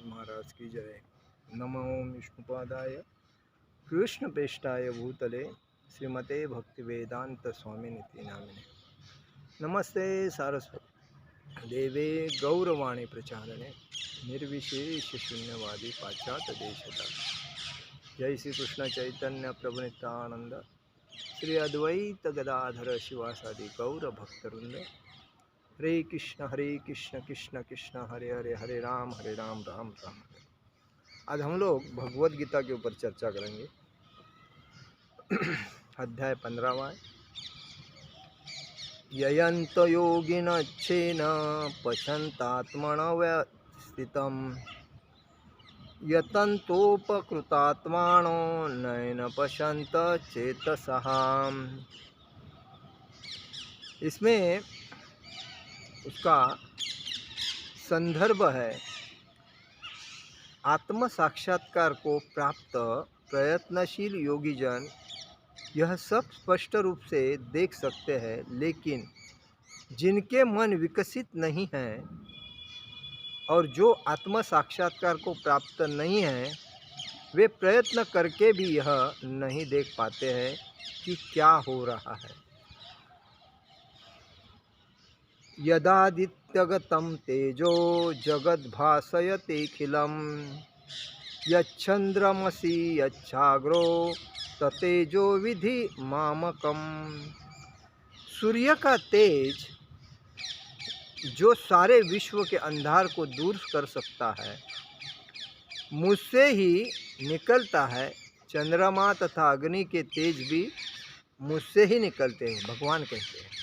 महाराज की जय। नमो विष्णुपादाय कृष्णप्रेष्ठाय भूतले श्रीमते भक्तिवेदांत स्वामी निति नामिने। नमस्ते सारस्वती देवे गौरवाणी प्रचारणे निर्विशेष शून्यवादी पाश्चात्य देशता। जय श्री कृष्ण चैतन्य प्रभु नित्यानंद श्री अद्वैत गदाधर शिवासादि गौर भक्तवृंद। हरे कृष्ण कृष्ण कृष्ण हरे हरे, हरे राम राम राम हरे। आज हम लोग भगवद गीता के ऊपर चर्चा करेंगे। अध्याय 15वां। ययंत योगिनच्छेन पश्यन्तात्मनवस्थितं यतन्तोपकृतात्मानो नैन पश्यन्त चेतसः। इसमें उसका संदर्भ है आत्म साक्षात्कार को प्राप्त प्रयत्नशील योगीजन यह सब स्पष्ट रूप से देख सकते हैं, लेकिन जिनके मन विकसित नहीं हैं और जो आत्म साक्षात्कार को प्राप्त नहीं हैं, वे प्रयत्न करके भी यह नहीं देख पाते हैं कि क्या हो रहा है। यदादित्यगतं तेजो जगद्भासयतेऽखिलं यच्छन्द्रमसि यच्छाग्रो ततेजो विधि मामकम्। सूर्य का तेज जो सारे विश्व के अंधार को दूर कर सकता है, मुझसे ही निकलता है। चंद्रमा तथा अग्नि के तेज भी मुझसे ही निकलते हैं, भगवान कहते हैं।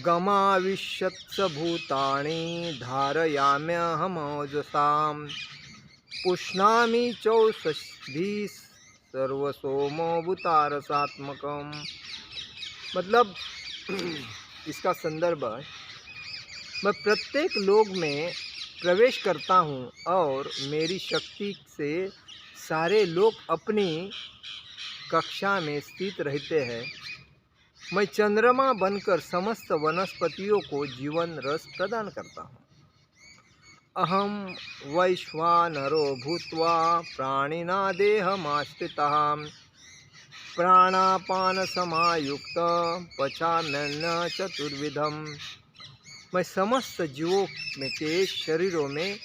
गमाविश्यत्स भूतानि धारयाम्यहमोजसां पुष्णामि चौषधि सर्वसोमो भूतारसात्मकम्। मतलब इसका संदर्भ है, मैं प्रत्येक लोक में प्रवेश करता हूँ और मेरी शक्ति से सारे लोग अपनी कक्षा में स्थित रहते हैं। मैं चंद्रमा बनकर समस्त वनस्पतियों को जीवन रस प्रदान करता हूँ। अहम वैश्वानरो भूत्वा प्राणिना देहमाश्रितः प्राणापान समायुक्त पचाम्यन्न चतुर्विधम। मैं समस्त जीवों में के शरीरों में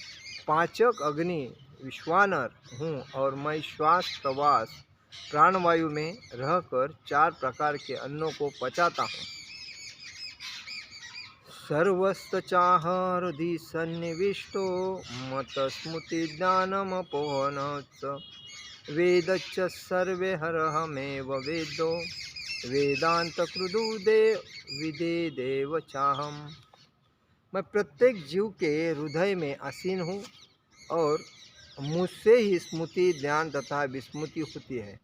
पाचक अग्नि विश्वानर हूँ और मैं श्वास प्रवास प्राणवायु में रहकर 4 प्रकार के अन्नों को पचाता हूँ। सर्वस्तचाह हृदि सन्निविष्टो मत स्मृति ज्ञानमपोहन वेदच्च सर्वे हरहमेव वेदो वेदांत कृदु विदे देव चाहम। मैं प्रत्येक जीव के हृदय में आसीन हूँ और मुझसे ही स्मृति ज्ञान तथा विस्मृति होती है।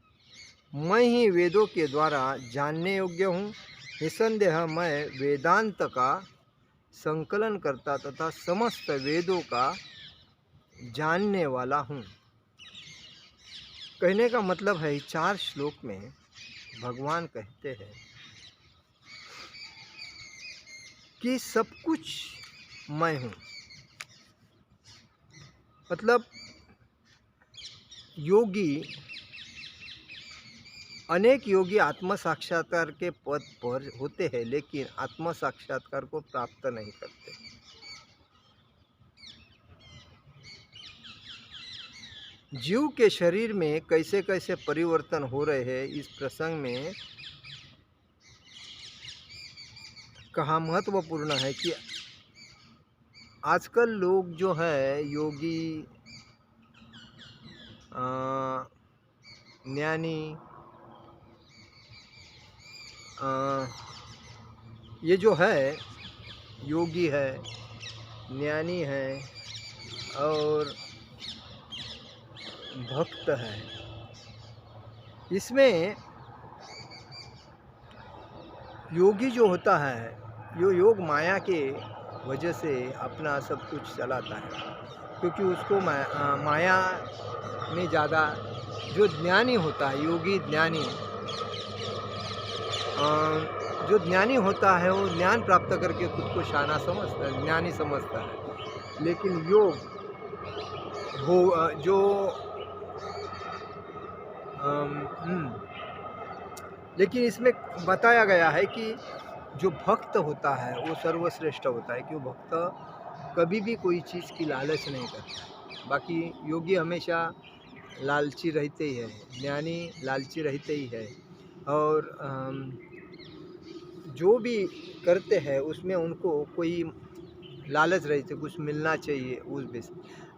मैं ही वेदों के द्वारा जानने योग्य हूँ। निसंदेह मैं वेदांत का संकलन करता तथा समस्त वेदों का जानने वाला हूँ। कहने का मतलब है 4 श्लोक में भगवान कहते हैं कि सब कुछ मैं हूँ। मतलब अनेक योगी आत्म साक्षात्कार के पद पर होते हैं, लेकिन आत्म साक्षात्कार को प्राप्त नहीं करते। जीव के शरीर में कैसे कैसे परिवर्तन हो रहे हैं, इस प्रसंग में कहा महत्वपूर्ण है कि आजकल लोग जो है योगी ज्ञानी ये जो है योगी है, ज्ञानी है और भक्त है, इसमें योगी जो होता है यो योग माया के वजह से अपना सब कुछ चलाता है, क्योंकि उसको माया में ज़्यादा जो ज्ञानी होता है, योगी ज्ञानी जो ज्ञानी होता है वो ज्ञान प्राप्त करके खुद को शाना समझता है, ज्ञानी समझता है। लेकिन योग जो लेकिन इसमें बताया गया है कि जो भक्त होता है वो सर्वश्रेष्ठ होता है, कि वो भक्त कभी भी कोई चीज़ की लालच नहीं करता। बाकी योगी हमेशा लालची रहते ही है, ज्ञानी लालची रहते ही है, और जो भी करते हैं उसमें उनको कोई लालच रहती है, कुछ मिलना चाहिए उस बेस।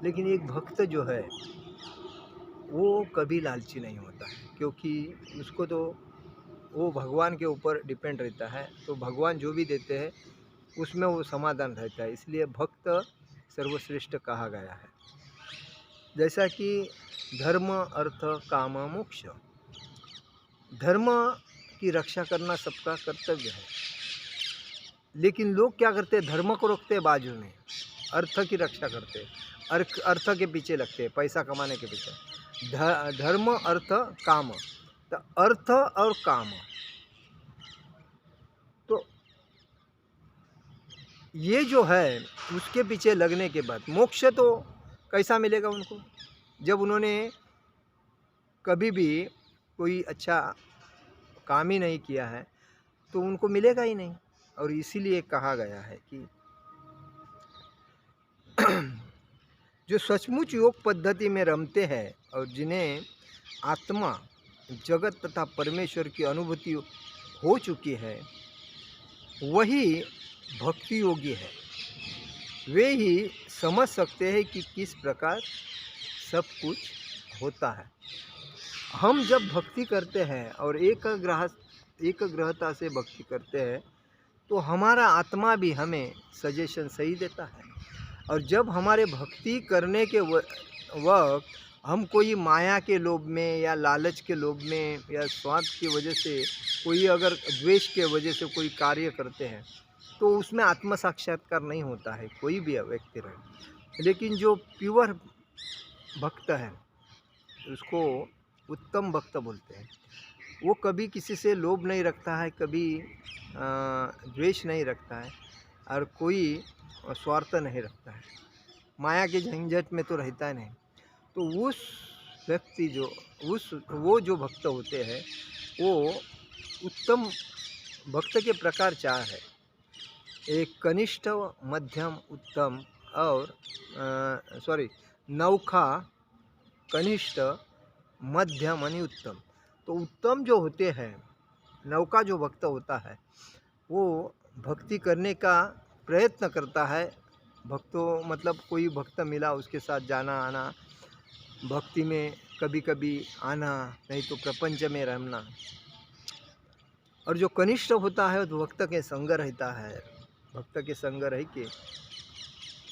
लेकिन एक भक्त जो है वो कभी लालची नहीं होता है, क्योंकि उसको तो वो भगवान के ऊपर डिपेंड रहता है, तो भगवान जो भी देते हैं उसमें वो समाधान रहता है, इसलिए भक्त सर्वश्रेष्ठ कहा गया है। जैसा कि धर्म अर्थ काम मोक्ष, धर्म की रक्षा करना सबका कर्तव्य है, लेकिन लोग क्या करते हैं, धर्म को रखते हैं बाजू में, अर्थ की रक्षा करते हैं, अर्थ के पीछे लगते हैं, पैसा कमाने के पीछे। धर्म अर्थ काम, तो अर्थ और काम, तो ये जो है उसके पीछे लगने के बाद मोक्ष तो कैसा मिलेगा उनको, जब उन्होंने कभी भी कोई अच्छा काम ही नहीं किया है तो उनको मिलेगा ही नहीं। और इसीलिए कहा गया है कि जो सचमुच योग पद्धति में रमते हैं और जिन्हें आत्मा, जगत तथा परमेश्वर की अनुभूति हो चुकी है, वही भक्ति योगी है। वे ही समझ सकते हैं कि किस प्रकार सब कुछ होता है। हम जब भक्ति करते हैं और एकाग्रता से भक्ति करते हैं तो हमारा आत्मा भी हमें सजेशन सही देता है। और जब हमारे भक्ति करने के वक्त हम कोई माया के लोभ में या लालच के लोभ में या स्वार्थ की वजह से, कोई अगर द्वेष के वजह से कोई कार्य करते हैं तो उसमें आत्म साक्षात्कार नहीं होता है, कोई भी व्यक्ति रहे। लेकिन जो प्योर भक्त है उसको उत्तम भक्त बोलते हैं। वो कभी किसी से लोभ नहीं रखता है, कभी द्वेष नहीं रखता है, और कोई स्वार्थ नहीं रखता है, माया के झंझट में तो रहता नहीं। तो उस व्यक्ति वो जो भक्त होते हैं वो उत्तम भक्त के प्रकार चार है, एक कनिष्ठ, मध्यम, उत्तम और नौखा, कनिष्ठ, मध्यम और उत्तम। तो उत्तम जो होते हैं, नौका जो भक्त होता है वो भक्ति करने का प्रयत्न करता है। भक्तों मतलब कोई भक्त मिला उसके साथ जाना आना, भक्ति में कभी कभी आना, नहीं तो प्रपंच में रहना। और जो कनिष्ठ होता है तो भक्त के संग रहता है, भक्त के संग रह के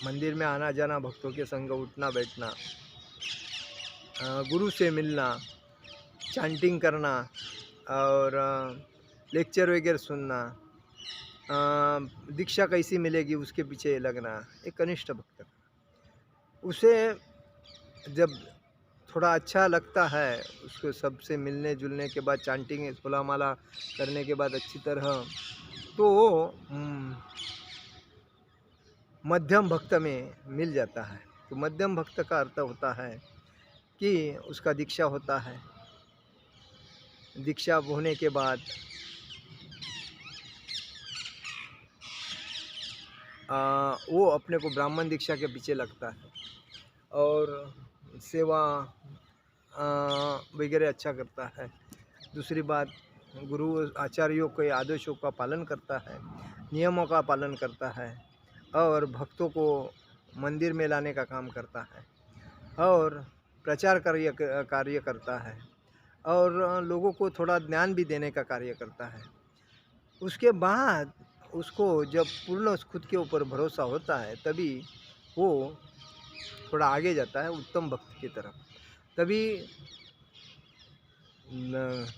मंदिर में आना जाना, भक्तों के संग उठना बैठना, गुरु से मिलना, चैंटिंग करना और लेक्चर वगैरह सुनना, दीक्षा कैसी मिलेगी उसके पीछे लगना, एक कनिष्ठ भक्त। उसे जब थोड़ा अच्छा लगता है, उसको सबसे मिलने जुलने के बाद, चैंटिंग सोला माला करने के बाद अच्छी तरह, तो मध्यम भक्त में मिल जाता है। तो मध्यम भक्त का अर्थ होता है कि उसका दीक्षा होता है, दीक्षा होने के बाद वो अपने को ब्राह्मण दीक्षा के पीछे लगता है और सेवा वगैरह अच्छा करता है। दूसरी बात, गुरु आचार्यों के आदेशों का पालन करता है, नियमों का पालन करता है और भक्तों को मंदिर में लाने का काम करता है और प्रचार कार्य करता है और लोगों को थोड़ा ज्ञान भी देने का कार्य करता है। उसके बाद उसको जब पूर्ण खुद के ऊपर भरोसा होता है तभी वो थोड़ा आगे जाता है उत्तम भक्त की तरफ। तभी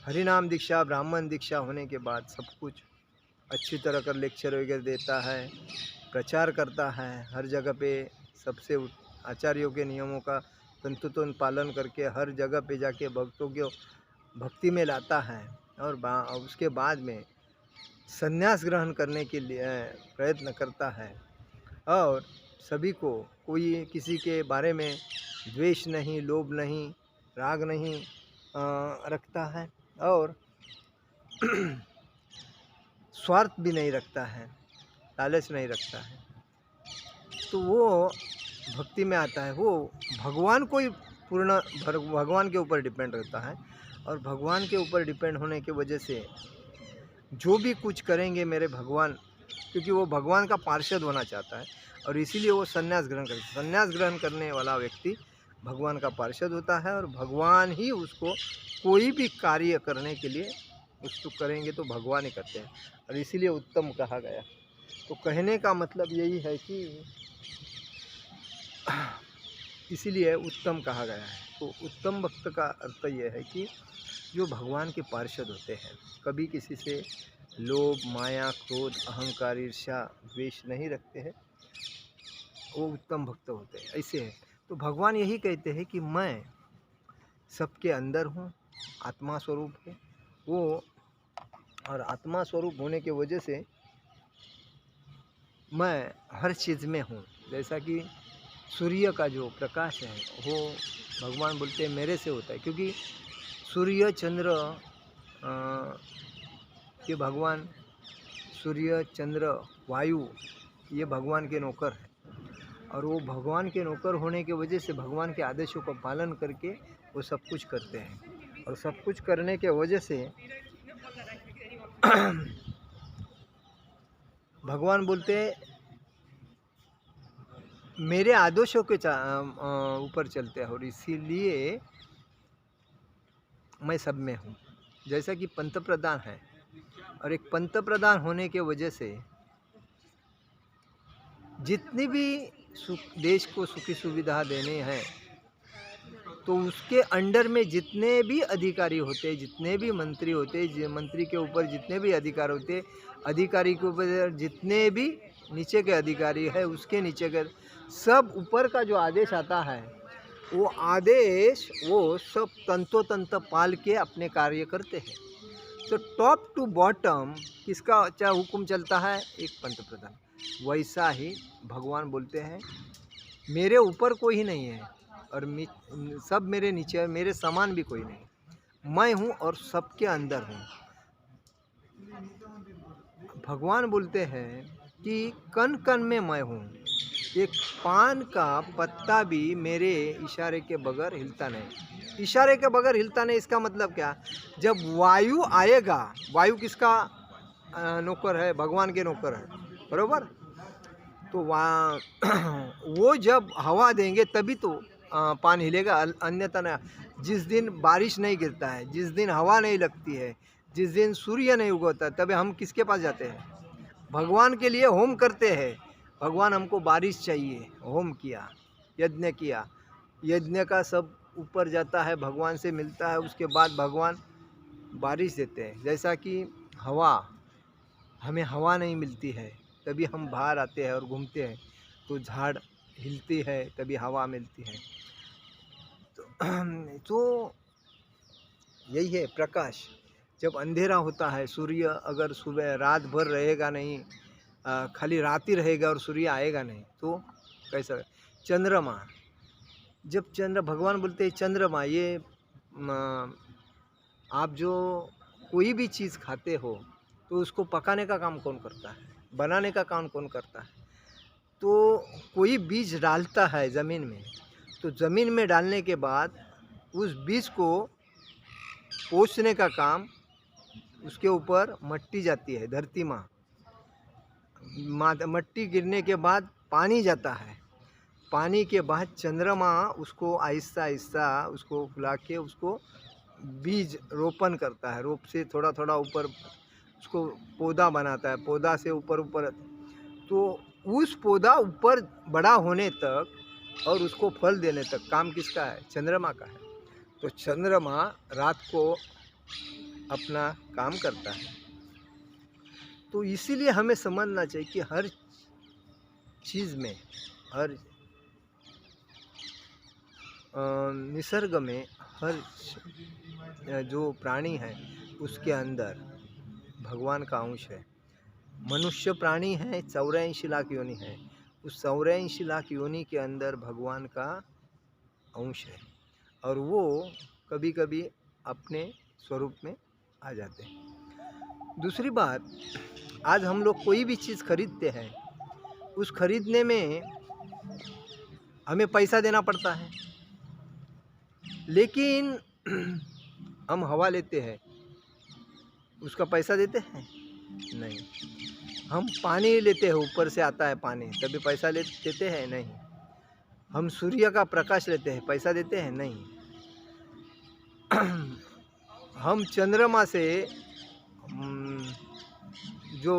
हरिनाम दीक्षा, ब्राह्मण दीक्षा होने के बाद सब कुछ अच्छी तरह कर लेक्चर वगैरह देता है, प्रचार करता है हर जगह पे, सबसे आचार्यों के नियमों का तंतुतन पालन करके हर जगह पे जाके भक्तों को भक्ति में लाता है और उसके बाद में संन्यास ग्रहण करने के लिए प्रयत्न करता है और सभी को, कोई किसी के बारे में द्वेष नहीं, लोभ नहीं, राग नहीं रखता है और स्वार्थ भी नहीं रखता है, लालच नहीं रखता है, तो वो भक्ति में आता है। वो भगवान को ही पूर्ण भगवान के ऊपर डिपेंड रहता है और भगवान के ऊपर डिपेंड होने की वजह से जो भी कुछ करेंगे मेरे भगवान, क्योंकि वो भगवान का पार्षद होना चाहता है और इसीलिए वो संन्यास ग्रहण करता है। संन्यास ग्रहण करने वाला व्यक्ति भगवान का पार्षद होता है और भगवान ही उसको कोई भी कार्य करने के लिए उसको करेंगे तो भगवान ही करते हैं और इसीलिए उत्तम कहा गया। तो कहने का मतलब यही है कि इसीलिए उत्तम कहा गया है। तो उत्तम भक्त का अर्थ यह है कि जो भगवान के पार्षद होते हैं, कभी किसी से लोभ, माया, क्रोध, अहंकार, ईर्ष्या, द्वेष नहीं रखते हैं, वो उत्तम भक्त होते हैं। ऐसे है तो भगवान यही कहते हैं कि मैं सबके अंदर हूँ, आत्मा स्वरूप है वो, और आत्मा स्वरूप होने की वजह से मैं हर चीज़ में हूँ। जैसा कि सूर्य का जो प्रकाश है वो भगवान बोलते हैं मेरे से होता है, क्योंकि सूर्य चंद्र ये भगवान, सूर्य चंद्र वायु ये भगवान के नौकर हैं और वो भगवान के नौकर होने की वजह से भगवान के आदेशों का पालन करके वो सब कुछ करते हैं और सब कुछ करने के वजह से भगवान बोलते हैं मेरे आदेशों के ऊपर चलते हैं और इसीलिए मैं सब में हूँ। जैसा कि पंतप्रधान है और एक पंतप्रधान होने के वजह से जितनी भी देश को सुखी सुविधा देने हैं तो उसके अंडर में जितने भी अधिकारी होते, जितने भी मंत्री होते, मंत्री के ऊपर जितने भी अधिकार होते, अधिकारी के ऊपर जितने भी नीचे के अधिकारी है, उसके नीचे के सब ऊपर का जो आदेश आता है वो आदेश वो सब तंतोतंत पाल के अपने कार्य करते हैं। तो टॉप टू बॉटम किसका क्या हुक्म चलता है? एक पंतप्रधान। वैसा ही भगवान बोलते हैं मेरे ऊपर कोई ही नहीं है और सब मेरे नीचे है, मेरे समान भी कोई नहीं, मैं हूँ और सबके अंदर हूँ। भगवान बोलते हैं कि कण कण में मैं हूँ, एक पान का पत्ता भी मेरे इशारे के बगैर हिलता नहीं। इशारे के बगैर हिलता नहीं, इसका मतलब क्या? जब वायु आएगा, वायु किसका नौकर है? भगवान के नौकर है, बरोबर? तो वो जब हवा देंगे तभी तो पान हिलेगा, अन्यथा नहीं। जिस दिन बारिश नहीं गिरता है, जिस दिन हवा नहीं लगती है, जिस दिन सूर्य नहीं उगता, तभी हम किसके पास जाते हैं? भगवान के लिए होम करते हैं। भगवान हमको बारिश चाहिए, होम किया, यज्ञ किया, यज्ञ का सब ऊपर जाता है, भगवान से मिलता है, उसके बाद भगवान बारिश देते हैं। जैसा कि हवा, हमें हवा नहीं मिलती है तभी हम बाहर आते हैं और घूमते हैं, तो झाड़ हिलती है तभी हवा मिलती है। तो यही है प्रकाश। जब अंधेरा होता है, सूर्य अगर सुबह रात भर रहेगा नहीं, खाली रात ही रहेगा और सूर्य आएगा नहीं, तो कैसा? चंद्रमा, जब भगवान बोलते हैं चंद्रमा, ये आप जो कोई भी चीज़ खाते हो तो उसको पकाने का काम कौन करता है? बनाने का काम कौन करता है? तो कोई बीज डालता है ज़मीन में, तो ज़मीन में डालने के बाद उस बीज को पोंछने का काम, उसके ऊपर मट्टी जाती है, धरती माँ, मट्टी गिरने के बाद पानी जाता है, पानी के बाद चंद्रमा उसको आहिस्ता आहिस्ता उसको फुला के उसको बीज रोपण करता है, रोप से थोड़ा थोड़ा ऊपर उसको पौधा बनाता है, पौधा से ऊपर ऊपर, तो उस पौधा ऊपर बड़ा होने तक और उसको फल देने तक काम किसका है? चंद्रमा का है। तो चंद्रमा रात को अपना काम करता है। तो इसीलिए हमें समझना चाहिए कि हर चीज़ में, हर निसर्ग में, हर जो प्राणी है उसके अंदर भगवान का अंश है। मनुष्य प्राणी है, 84 लाख योनि है, उस 84 लाख योनि के अंदर भगवान का अंश है और वो कभी कभी अपने स्वरूप में आ जाते हैं। दूसरी बात, आज हम लोग कोई भी चीज़ खरीदते हैं, उस खरीदने में हमें पैसा देना पड़ता है, लेकिन हम हवा लेते हैं, उसका पैसा देते हैं? नहीं। हम पानी लेते हैं, ऊपर से आता है पानी, तभी पैसा देते हैं? नहीं। हम सूर्य का प्रकाश लेते हैं, पैसा देते हैं? नहीं। हम चंद्रमा से जो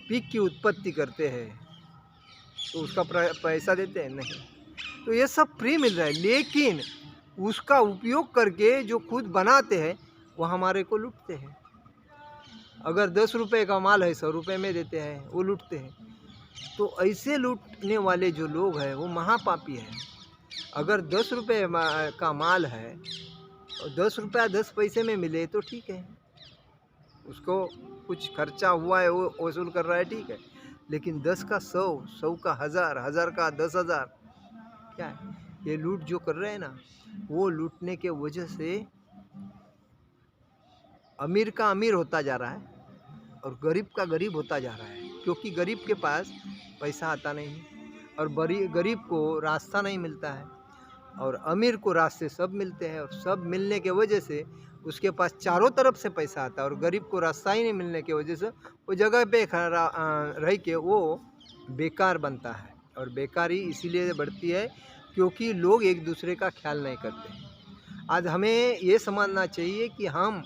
पीक की उत्पत्ति करते हैं तो उसका पैसा देते हैं? नहीं। तो ये सब फ्री मिल रहा है, लेकिन उसका उपयोग करके जो खुद बनाते हैं वो हमारे को लूटते हैं। अगर 10 रुपये का माल है 100 रुपये में देते हैं, वो लूटते हैं। तो ऐसे लूटने वाले जो लोग हैं वो महापापी हैं। अगर 10 रुपये का माल है और 10 रुपया 10 पैसे में मिले तो ठीक है, उसको कुछ खर्चा हुआ है वो वसूल कर रहा है, ठीक है। लेकिन 10 का 100, 100 का 1000, 1000 का 10,000, क्या है ये लूट जो कर रहे हैं ना, वो लूटने के वजह से अमीर का अमीर होता जा रहा है और गरीब का गरीब होता जा रहा है, क्योंकि गरीब के पास पैसा आता नहीं और गरीब को रास्ता नहीं मिलता है और अमीर को रास्ते सब मिलते हैं, और सब मिलने के वजह से उसके पास चारों तरफ से पैसा आता है और गरीब को रास्ता ही नहीं मिलने की वजह से वो जगह पे रह के वो बेकार बनता है। और बेकारी इसीलिए बढ़ती है क्योंकि लोग एक दूसरे का ख्याल नहीं करते। आज हमें ये समझना चाहिए कि हम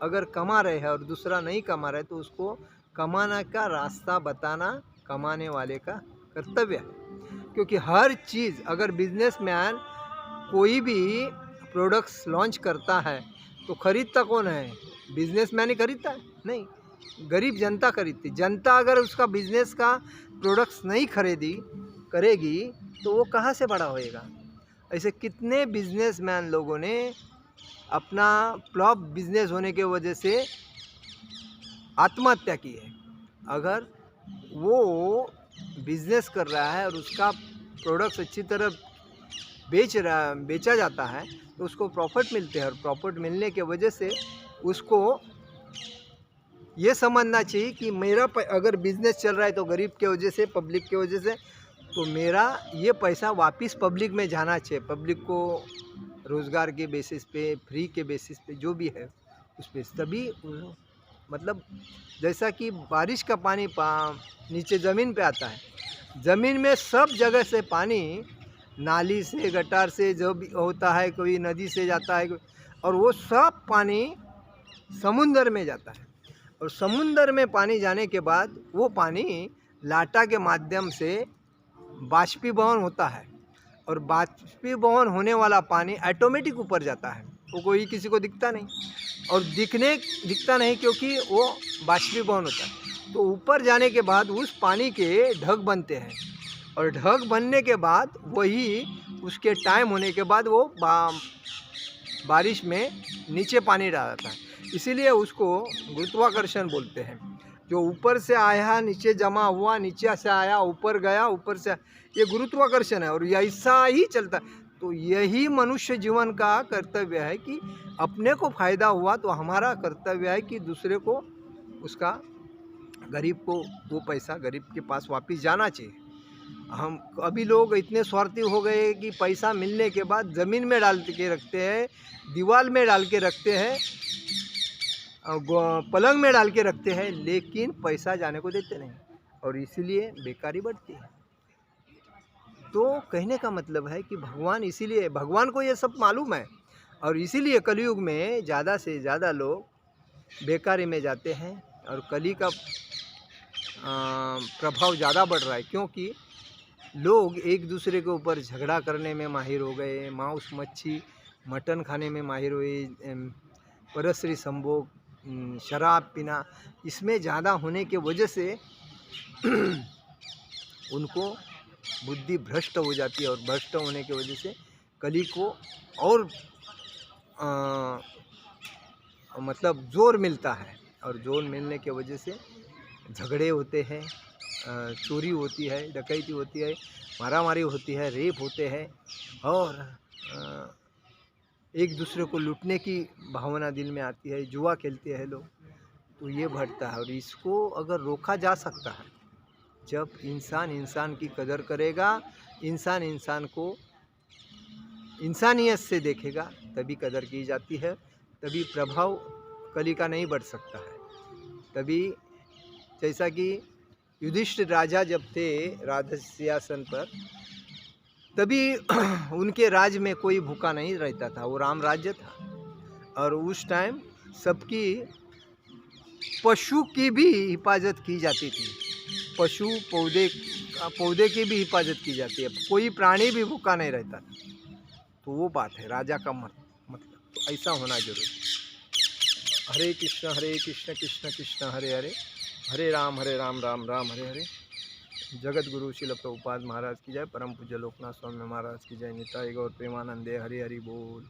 अगर कमा रहे हैं और दूसरा नहीं कमा रहा है तो उसको कमाने का रास्ता बताना कमाने वाले का कर्तव्य है। क्योंकि हर चीज़, अगर बिजनेसमैन कोई भी प्रोडक्ट्स लॉन्च करता है तो खरीदता कौन है? बिजनेसमैन ही खरीदता है? नहीं, गरीब जनता खरीदती। जनता अगर उसका बिजनेस का प्रोडक्ट्स नहीं करेगी तो वो कहाँ से बड़ा होएगा? ऐसे कितने बिजनेसमैन लोगों ने अपना फ्लॉप बिजनेस होने के वजह से आत्महत्या की है। अगर वो बिजनेस कर रहा है और उसका प्रोडक्ट्स अच्छी तरह बेचा जाता है तो उसको प्रॉफिट मिलते हैं, और प्रॉफिट मिलने के वजह से उसको ये समझना चाहिए कि मेरा अगर बिजनेस चल रहा है तो गरीब के वजह से, पब्लिक के वजह से, तो मेरा ये पैसा वापस पब्लिक में जाना चाहिए। पब्लिक को रोज़गार के बेसिस पे, फ्री के बेसिस पे जो भी है उस पर, तभी मतलब जैसा कि बारिश का पानी नीचे ज़मीन पे आता है, ज़मीन में सब जगह से पानी, नाली से, गटार से जो भी होता है, कोई नदी से जाता है, और वो सब पानी समुंदर में जाता है। और समुंदर में पानी जाने के बाद वो पानी लाटा के माध्यम से बाष्पीभवन होता है, और बाष्पीभवन होने वाला पानी ऑटोमेटिक ऊपर जाता है। वो कोई किसी को दिखता नहीं, और दिखता नहीं क्योंकि वो बाष्पीभवन होता है। तो ऊपर जाने के बाद उस पानी के ढग बनते हैं, और ढग बनने के बाद वही उसके टाइम होने के बाद वो बारिश में नीचे पानी डालता है। इसीलिए उसको गुरुत्वाकर्षण बोलते हैं। जो ऊपर से आया नीचे जमा हुआ, नीचे से आया ऊपर गया, ऊपर से, ये गुरुत्वाकर्षण है और ऐसा ही चलता है। तो यही मनुष्य जीवन का कर्तव्य है कि अपने को फायदा हुआ तो हमारा कर्तव्य है कि दूसरे को, उसका, गरीब को वो पैसा गरीब के पास वापस जाना चाहिए। हम अभी लोग इतने स्वार्थी हो गए कि पैसा मिलने के बाद ज़मीन में डाल के रखते हैं, दीवार में डाल के रखते हैं, पलंग में डाल के रखते हैं, लेकिन पैसा जाने को देते नहीं, और इसीलिए बेकारी बढ़ती है। तो कहने का मतलब है कि भगवान को ये सब मालूम है, और इसीलिए कलयुग में ज़्यादा से ज़्यादा लोग बेकारी में जाते हैं, और कली का प्रभाव ज़्यादा बढ़ रहा है, क्योंकि लोग एक दूसरे के ऊपर झगड़ा करने में माहिर हो गए, मांस मच्छी मटन खाने में माहिर हुए, परस्त्री संभोग, शराब पीना, इसमें ज़्यादा होने के वजह से उनको बुद्धि भ्रष्ट हो जाती है, और भ्रष्ट होने की वजह से कली को और मतलब जोर मिलता है, और जोर मिलने के वजह से झगड़े होते हैं, चोरी होती है, डकैती होती है, मारामारी होती है, रेप होते हैं और एक दूसरे को लूटने की भावना दिल में आती है, जुआ खेलते हैं लोग, तो ये बढ़ता है। और इसको अगर रोका जा सकता है, जब इंसान इंसान की कदर करेगा, इंसान इंसान को इंसानियत से देखेगा, तभी कदर की जाती है, तभी प्रभाव कली का नहीं बढ़ सकता है। तभी जैसा कि युधिष्ठिर राजा जब थे राज सिंहासन पर, तभी उनके राज में कोई भूखा नहीं रहता था, वो राम राज्य था। और उस टाइम सबकी पशु की भी हिफाजत की जाती थी, पशु पौधे की भी हिफाजत की जाती है, कोई प्राणी भी भूखा नहीं रहता था। तो वो बात है राजा का मतलब, तो ऐसा होना जरूरी है। हरे कृष्ण कृष्ण कृष्ण हरे हरे, हरे राम राम राम हरे हरे। जगत गुरु शिल प्रभुपाद महाराज की जय, परम पूज्य लोकनाथ स्वामी महाराज की जय, निताई गौर प्रेमानंदे, हरि हरि बोल।